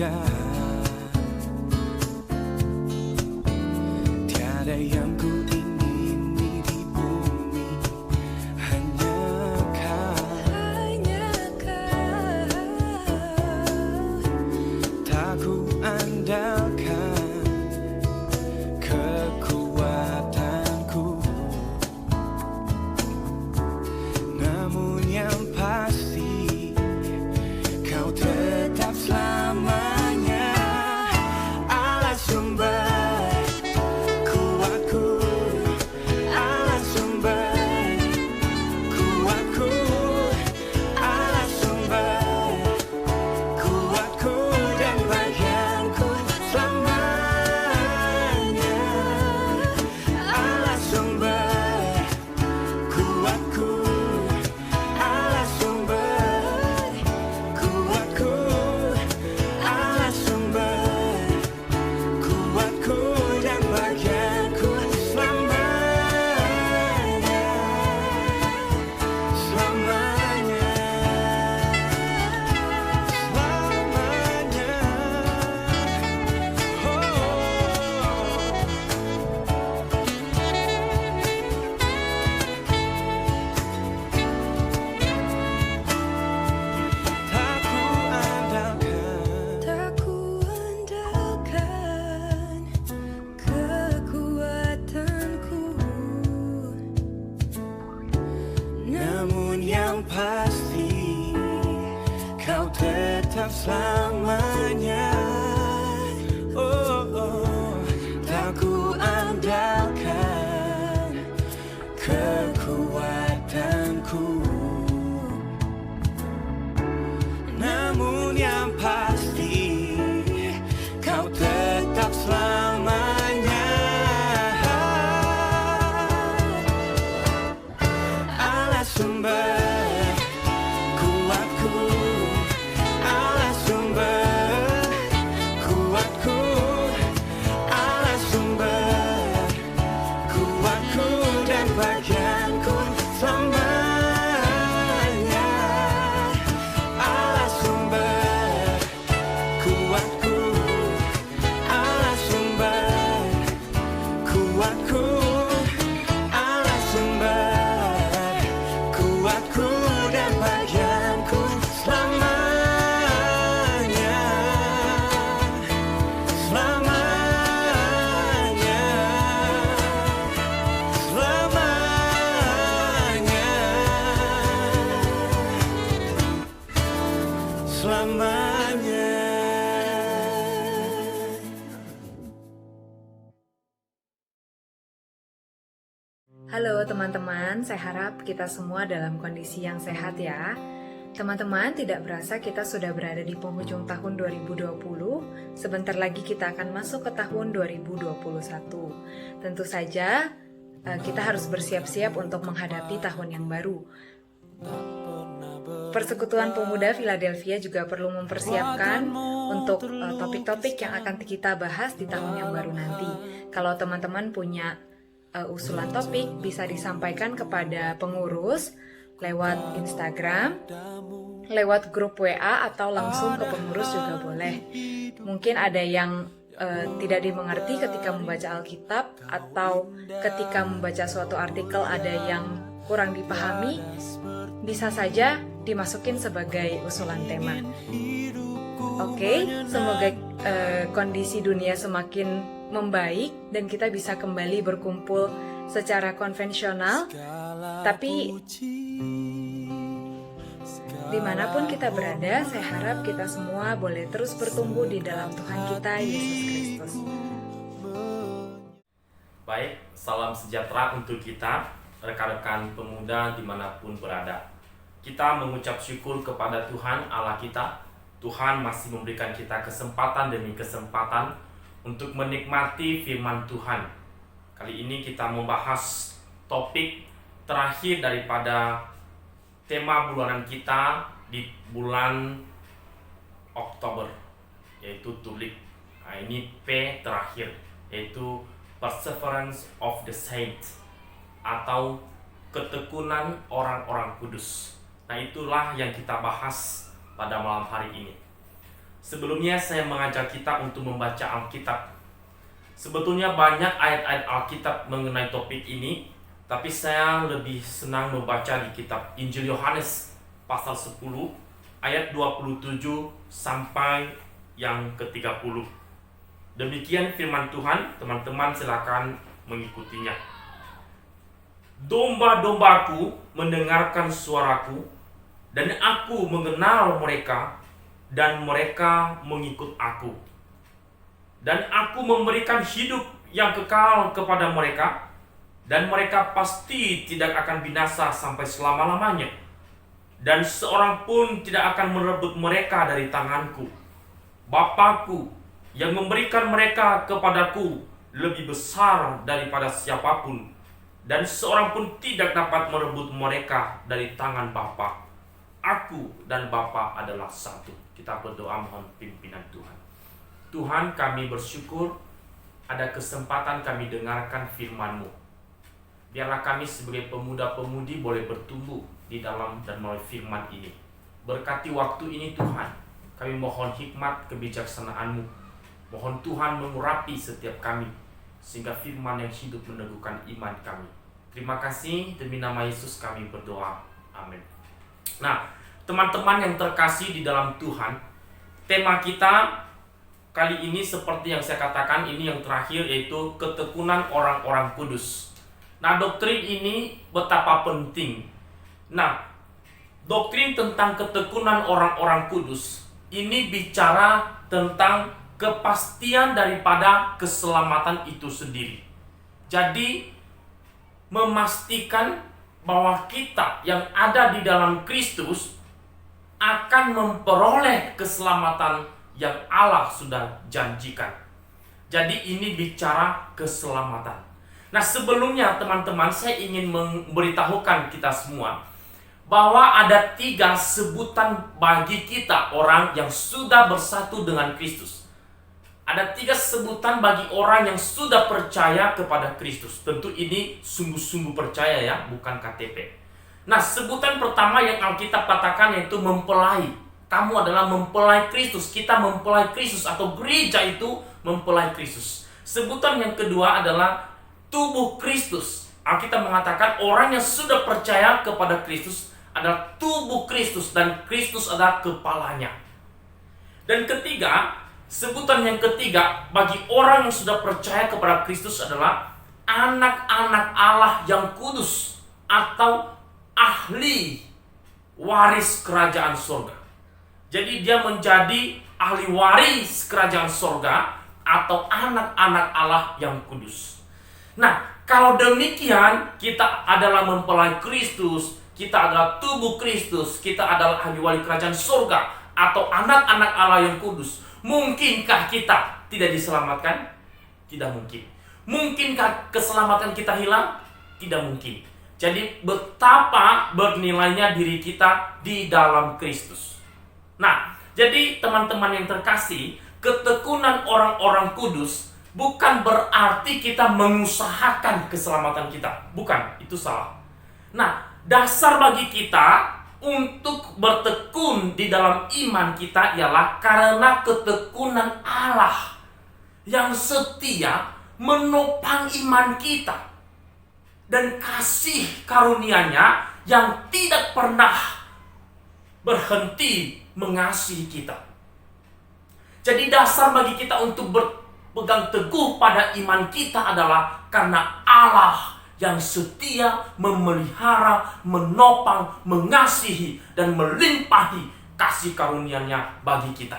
megah. Tiada yang ku ingini di bumi, hanya kau. Tak ku andalkan kekuatanku, namun yang pasti kau tetap selamanya Allah sumber kuatku, Allah sumber kuatku, Allah sumber kuatku dan bagianku selamanya. Allah sumber kuatku, Allah sumber kuatku, Allah sumber kuatku dan bagianku selamanya, selamanya, selamanya. Tak ku andalkan kekuatanku, namun yang pasti kau tetap selamanya. Oh, oh. Tak ku andalkan kekuatanku, namun yang pasti kau tetap selamanya. Allah sumber kuatku, Allah sumber kuatku, Allah sumber kuatku dan bagianku selamanya. Allah sumber kuatku, Allah sumber kuatku, Allah sumber kuatku dan bagianku selamanya, selamanya, selamanya, selamanya. Halo teman-teman, saya harap kita semua dalam kondisi yang sehat ya. Teman-teman, tidak berasa kita sudah berada di penghujung tahun 2020. Sebentar lagi kita akan masuk ke tahun 2021. Tentu saja kita harus bersiap-siap untuk menghadapi tahun yang baru. Persekutuan Pemuda Philadelphia juga perlu mempersiapkan untuk topik-topik yang akan kita bahas di tahun yang baru nanti. Kalau teman-teman punya usulan topik, bisa disampaikan kepada pengurus lewat Instagram, lewat grup WA, atau langsung ke pengurus juga boleh. Mungkin ada yang tidak dimengerti ketika membaca Alkitab, atau ketika membaca suatu artikel ada yang kurang dipahami, bisa saja dimasukin sebagai usulan tema. Oke, semoga kondisi dunia semakin membaik dan kita bisa kembali berkumpul secara konvensional, tapi dimanapun kita berada, saya harap kita semua boleh terus bertumbuh di dalam Tuhan kita, Yesus Kristus. Baik, salam sejahtera untuk kita, rekan-rekan pemuda dimanapun berada. Kita mengucap syukur kepada Tuhan Allah kita. Tuhan masih memberikan kita kesempatan demi kesempatan untuk menikmati firman Tuhan. Kali ini kita membahas topik terakhir daripada tema bulanan kita di bulan Oktober, yaitu Tulik. Nah, ini P terakhir, yaitu Perseverance of the Saints, atau ketekunan orang-orang kudus. Nah, itulah yang kita bahas pada malam hari ini. Sebelumnya saya mengajak kita untuk membaca Alkitab. Sebetulnya banyak ayat-ayat Alkitab mengenai topik ini, tapi saya lebih senang membaca di kitab Injil Yohanes pasal 10 ayat 27 sampai yang ke-30. Demikian firman Tuhan, teman-teman silakan mengikutinya. Domba-dombaku mendengarkan suaraku, dan aku mengenal mereka, dan mereka mengikut aku. Dan aku memberikan hidup yang kekal kepada mereka, dan mereka pasti tidak akan binasa sampai selama-lamanya. Dan seorang pun tidak akan merebut mereka dari tanganku. Bapakku yang memberikan mereka kepadaku lebih besar daripada siapapun, dan seorang pun tidak dapat merebut mereka dari tangan Bapa. Aku dan Bapa adalah satu. Kita berdoa mohon pimpinan Tuhan. Tuhan, kami bersyukur ada kesempatan kami dengarkan firman-Mu. Biarlah kami sebagai pemuda-pemudi boleh bertumbuh di dalam dan melalui firman ini. Berkati waktu ini Tuhan. Kami mohon hikmat kebijaksanaan-Mu. Mohon Tuhan mengurapi setiap kami, sehingga firman yang hidup meneguhkan iman kami. Terima kasih, demi nama Yesus kami berdoa. Amin. Nah, teman-teman yang terkasih di dalam Tuhan, tema kita kali ini seperti yang saya katakan, ini yang terakhir, yaitu ketekunan orang-orang kudus. Nah, doktrin ini betapa penting. Nah, doktrin tentang ketekunan orang-orang kudus ini bicara tentang kepastian daripada keselamatan itu sendiri. Jadi, memastikan bahwa kita yang ada di dalam Kristus akan memperoleh keselamatan yang Allah sudah janjikan. Jadi ini bicara keselamatan. Nah, sebelumnya teman-teman, saya ingin memberitahukan kita semua bahwa ada 3 sebutan bagi kita orang yang sudah bersatu dengan Kristus. Ada 3 sebutan bagi orang yang sudah percaya kepada Kristus. Tentu ini sungguh-sungguh percaya ya, bukan KTP. Nah, sebutan pertama yang Alkitab katakan yaitu mempelai. Kamu adalah mempelai Kristus. Kita mempelai Kristus, atau gereja itu mempelai Kristus. Sebutan yang kedua adalah tubuh Kristus. Alkitab mengatakan orang yang sudah percaya kepada Kristus adalah tubuh Kristus, dan Kristus adalah kepalanya. Dan ketiga, sebutan yang ketiga bagi orang yang sudah percaya kepada Kristus adalah anak-anak Allah yang kudus, atau ahli waris kerajaan surga. Jadi dia menjadi ahli waris kerajaan surga, atau anak-anak Allah yang kudus. Nah, kalau demikian, kita adalah mempelai Kristus, kita adalah tubuh Kristus, kita adalah ahli waris kerajaan surga, atau anak-anak Allah yang kudus. Mungkinkah kita tidak diselamatkan? Tidak mungkin. Mungkinkah keselamatan kita hilang? Tidak mungkin. Jadi betapa bernilainya diri kita di dalam Kristus. Nah, jadi teman-teman yang terkasih, ketekunan orang-orang kudus bukan berarti kita mengusahakan keselamatan kita. Bukan, itu salah. Nah, dasar bagi kita untuk bertekun di dalam iman kita ialah karena ketekunan Allah yang setia menopang iman kita, dan kasih karunia-Nya yang tidak pernah berhenti mengasihi kita. Jadi dasar bagi kita untuk berpegang teguh pada iman kita adalah karena Allah yang setia memelihara, menopang, mengasihi, dan melimpahi kasih karunia-Nya bagi kita.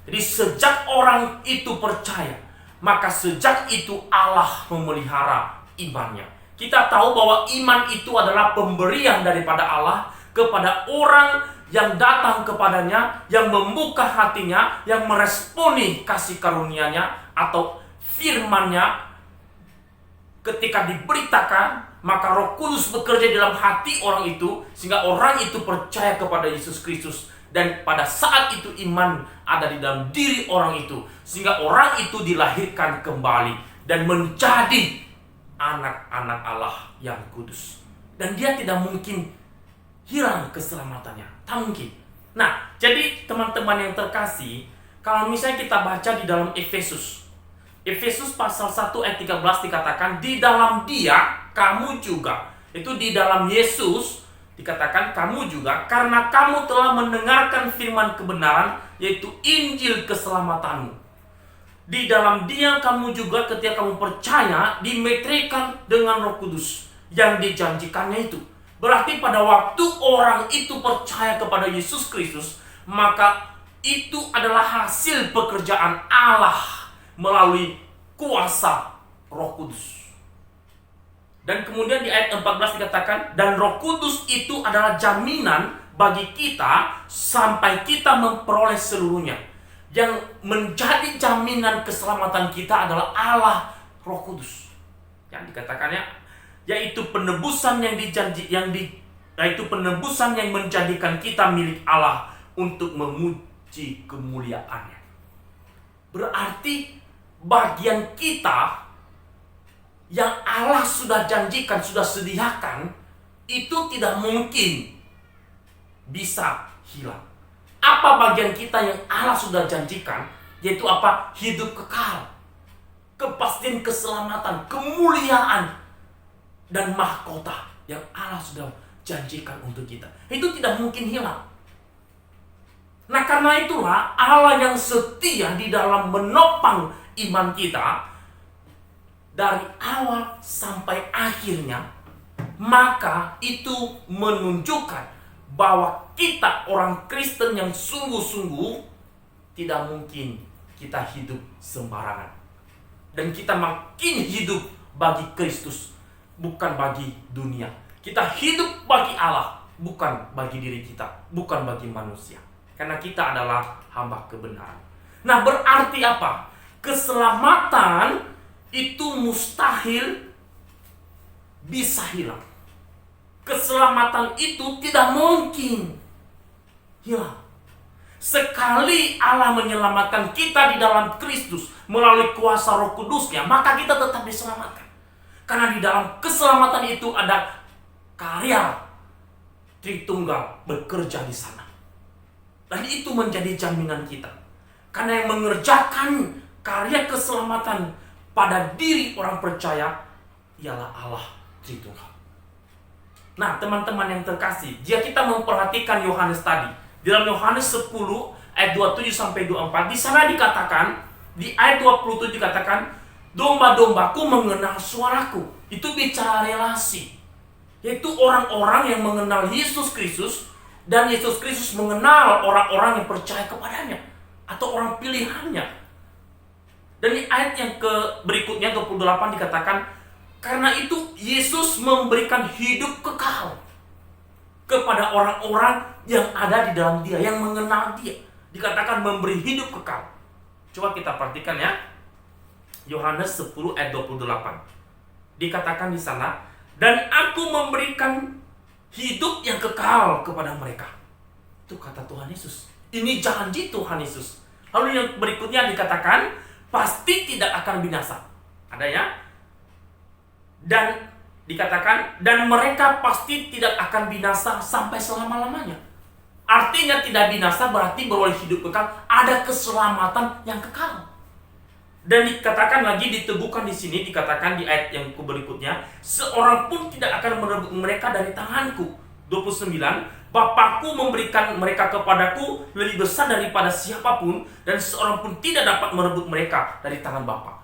Jadi sejak orang itu percaya, maka sejak itu Allah memelihara imannya. Kita tahu bahwa iman itu adalah pemberian daripada Allah kepada orang yang datang kepadanya, yang membuka hatinya, yang meresponi kasih karunia-Nya atau firman-Nya. Ketika diberitakan, maka Roh Kudus bekerja dalam hati orang itu, sehingga orang itu percaya kepada Yesus Kristus. Dan pada saat itu iman ada di dalam diri orang itu, sehingga orang itu dilahirkan kembali dan menjadi anak-anak Allah yang kudus. Dan dia tidak mungkin hilang keselamatannya, tak mungkin. Nah, jadi teman-teman yang terkasih, Kalau misalnya kita baca di dalam Efesus pasal 1 ayat 13 dikatakan, di dalam Dia kamu juga, itu di dalam Yesus dikatakan kamu juga, karena kamu telah mendengarkan firman kebenaran, yaitu Injil keselamatanmu. Di dalam Dia kamu juga ketika kamu percaya dimetrikan dengan Roh Kudus yang dijanjikannya itu. Berarti pada waktu orang itu percaya kepada Yesus Kristus, maka itu adalah hasil pekerjaan Allah melalui kuasa Roh Kudus. Dan kemudian di ayat 14 dikatakan, dan Roh Kudus itu adalah jaminan bagi kita sampai kita memperoleh seluruhnya. Yang menjadi jaminan keselamatan kita adalah Allah Roh Kudus. Yang dikatakannya yaitu penebusan yaitu penebusan yang menjadikan kita milik Allah untuk memuji kemuliaannya. Berarti bagian kita yang Allah sudah janjikan, sudah sediakan, itu tidak mungkin bisa hilang. Apa bagian kita yang Allah sudah janjikan? Yaitu apa? Hidup kekal, kepastian keselamatan, kemuliaan, dan mahkota yang Allah sudah janjikan untuk kita. Itu tidak mungkin hilang. Nah, karena itulah Allah yang setia di dalam menopang iman kita dari awal sampai akhirnya, maka itu menunjukkan bahwa kita orang Kristen yang sungguh-sungguh tidak mungkin kita hidup sembarangan. Dan kita makin hidup bagi Kristus, bukan bagi dunia. Kita hidup bagi Allah, bukan bagi diri kita, bukan bagi manusia. Karena kita adalah hamba kebenaran. Nah, berarti apa? Keselamatan itu mustahil bisa hilang. Keselamatan itu tidak mungkin hilang. Sekali Allah menyelamatkan kita di dalam Kristus melalui kuasa Roh Kudusnya, maka kita tetap diselamatkan. Karena di dalam keselamatan itu ada karya Tritunggal bekerja di sana. Dan itu menjadi jaminan kita. Karena yang mengerjakan karya keselamatan pada diri orang percaya ialah Allah Tritunggal. Nah, teman-teman yang terkasih, jika kita memperhatikan Yohanes tadi, di dalam Yohanes 10 ayat 27 sampai 24, di sana dikatakan, di ayat 27 dikatakan, domba-dombaku mengenal suaraku. Itu bicara relasi. Yaitu orang-orang yang mengenal Yesus Kristus, dan Yesus Kristus mengenal orang-orang yang percaya kepadanya atau orang pilihannya. Dan di ayat yang berikutnya 28 dikatakan, karena itu Yesus memberikan hidup kekal kepada orang-orang yang ada di dalam Dia, yang mengenal Dia. Dikatakan memberi hidup kekal. Coba kita perhatikan ya. Yohanes 10 ayat 28. Dikatakan di sana, dan aku memberikan hidup yang kekal kepada mereka. Itu kata Tuhan Yesus. Ini janji Tuhan Yesus. Lalu yang berikutnya dikatakan, pasti tidak akan binasa. Ada ya? Dan dikatakan, dan mereka pasti tidak akan binasa sampai selama-lamanya. Artinya tidak binasa berarti beroleh hidup kekal, ada keselamatan yang kekal. Dan dikatakan lagi, diteguhkan di sini, dikatakan di ayat yang berikutnya, seorang pun tidak akan merebut mereka dari tanganku. 29, Bapakku memberikan mereka kepadaku lebih besar daripada siapapun, dan seorang pun tidak dapat merebut mereka dari tangan Bapa.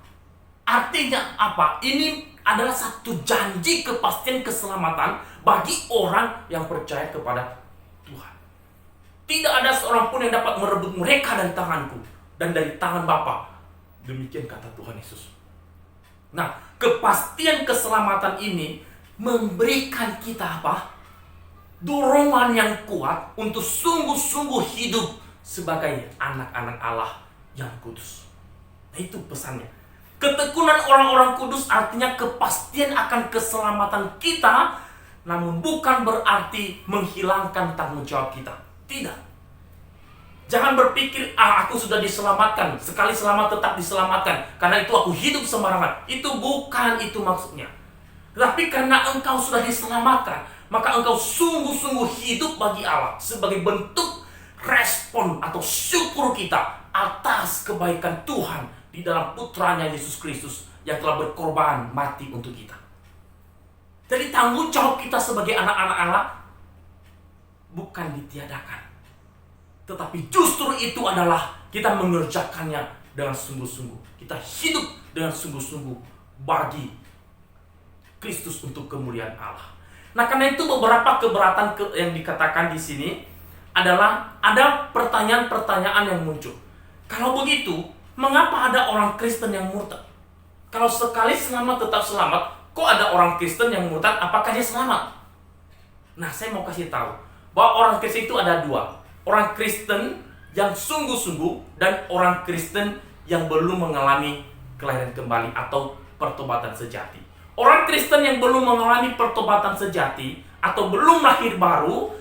Artinya apa? Ini adalah satu janji kepastian keselamatan bagi orang yang percaya kepada Tuhan. Tidak ada seorang pun yang dapat merebut mereka dari tanganku dan dari tangan Bapa. Demikian kata Tuhan Yesus. Nah, kepastian keselamatan ini memberikan kita apa? Dorongan yang kuat untuk sungguh-sungguh hidup sebagai anak-anak Allah yang kudus. Nah, itu pesannya. Ketekunan orang-orang kudus artinya kepastian akan keselamatan kita, namun bukan berarti menghilangkan tanggung jawab kita. Tidak. Jangan berpikir, aku sudah diselamatkan, sekali selamat tetap diselamatkan, karena itu aku hidup sembarangan. Itu bukan itu maksudnya. Tapi karena engkau sudah diselamatkan, maka engkau sungguh-sungguh hidup bagi Allah sebagai bentuk respon atau syukur kita atas kebaikan Tuhan di dalam putranya Yesus Kristus yang telah berkorban mati untuk kita. Jadi tanggung jawab kita sebagai anak-anak Allah bukan ditiadakan, tetapi justru itu adalah kita mengerjakannya dengan sungguh-sungguh. Kita hidup dengan sungguh-sungguh bagi Kristus untuk kemuliaan Allah. Nah, karena itu beberapa keberatan yang dikatakan di sini adalah ada pertanyaan-pertanyaan yang muncul. Kalau begitu, mengapa ada orang Kristen yang murtad? Kalau sekali selamat tetap selamat, kok ada orang Kristen yang murtad? Apakah dia selamat? Nah, saya mau kasih tahu bahwa orang Kristen itu ada dua. Orang Kristen yang sungguh-sungguh dan orang Kristen yang belum mengalami kelahiran kembali atau pertobatan sejati. Orang Kristen yang belum mengalami pertobatan sejati atau belum lahir baru,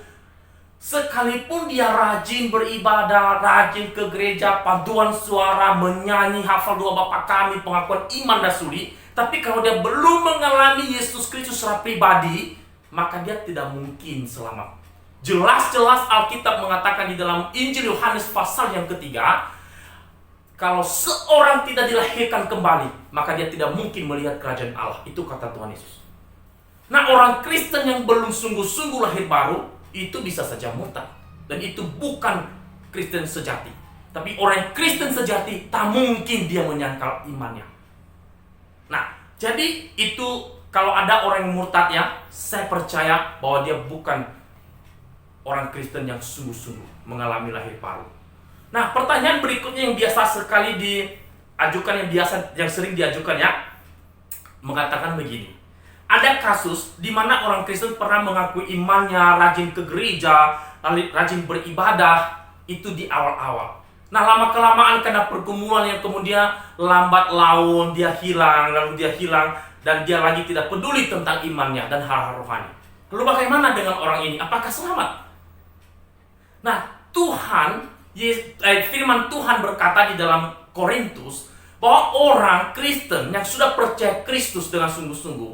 sekalipun dia rajin beribadah, rajin ke gereja, paduan suara, menyanyi, hafal doa Bapa Kami, pengakuan iman dan suri, tapi kalau dia belum mengalami Yesus Kristus secara pribadi, maka dia tidak mungkin selamat. Jelas-jelas Alkitab mengatakan di dalam Injil Yohanes pasal yang ketiga, kalau seorang tidak dilahirkan kembali, maka dia tidak mungkin melihat kerajaan Allah. Itu kata Tuhan Yesus. Nah, orang Kristen yang belum sungguh-sungguh lahir baru, itu bisa saja murtad. Dan itu bukan Kristen sejati. Tapi orang Kristen sejati, tak mungkin dia menyangkal imannya. Nah, jadi itu kalau ada orang yang murtad ya, saya percaya bahwa dia bukan orang Kristen yang sungguh-sungguh mengalami lahir baru. Nah, pertanyaan berikutnya yang biasa sekali diajukan, yang sering diajukan ya, mengatakan begini. Ada kasus di mana orang Kristen pernah mengakui imannya, rajin ke gereja, rajin beribadah, itu di awal-awal. Nah, lama-kelamaan karena pergumulan yang kemudian lambat laun, dia hilang, dan dia lagi tidak peduli tentang imannya dan hal-hal rohani. Lalu bagaimana dengan orang ini? Apakah selamat? Nah, firman Tuhan berkata di dalam Korintus bahwa orang Kristen yang sudah percaya Kristus dengan sungguh-sungguh,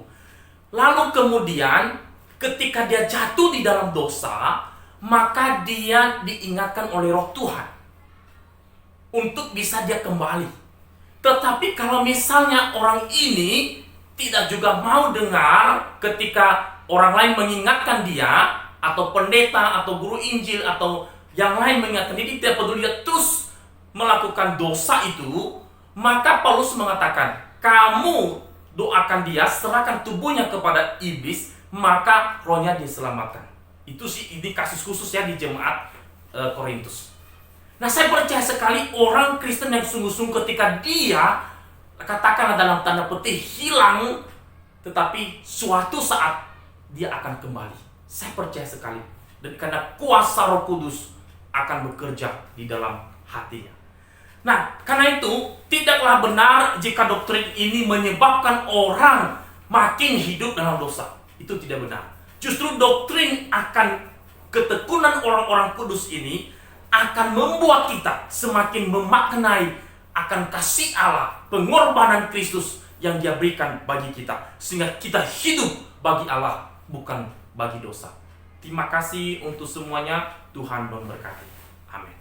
lalu kemudian ketika dia jatuh di dalam dosa, maka dia diingatkan oleh Roh Tuhan untuk bisa dia kembali. Tetapi kalau misalnya orang ini tidak juga mau dengar ketika orang lain mengingatkan dia, atau pendeta, atau guru Injil, atau yang lain mengingatkan, jadi tidak peduli, dia terus melakukan dosa itu, maka Paulus mengatakan, kamu doakan dia, serahkan tubuhnya kepada iblis, maka rohnya diselamatkan. Itu sih, ini kasus khusus ya di jemaat Korintus. Nah, saya percaya sekali orang Kristen yang sungguh-sungguh ketika dia, katakanlah dalam tanda petik, hilang, tetapi suatu saat dia akan kembali. Saya percaya sekali. Dan karena kuasa Roh Kudus akan bekerja di dalam hatinya. Nah, karena itu tidaklah benar jika doktrin ini menyebabkan orang makin hidup dalam dosa. Itu tidak benar. Justru doktrin akan ketekunan orang-orang kudus ini akan membuat kita semakin memaknai akan kasih Allah, pengorbanan Kristus yang Dia berikan bagi kita, sehingga kita hidup bagi Allah, bukan bagi dosa. Terima kasih untuk semuanya. Tuhan memberkati. Amin.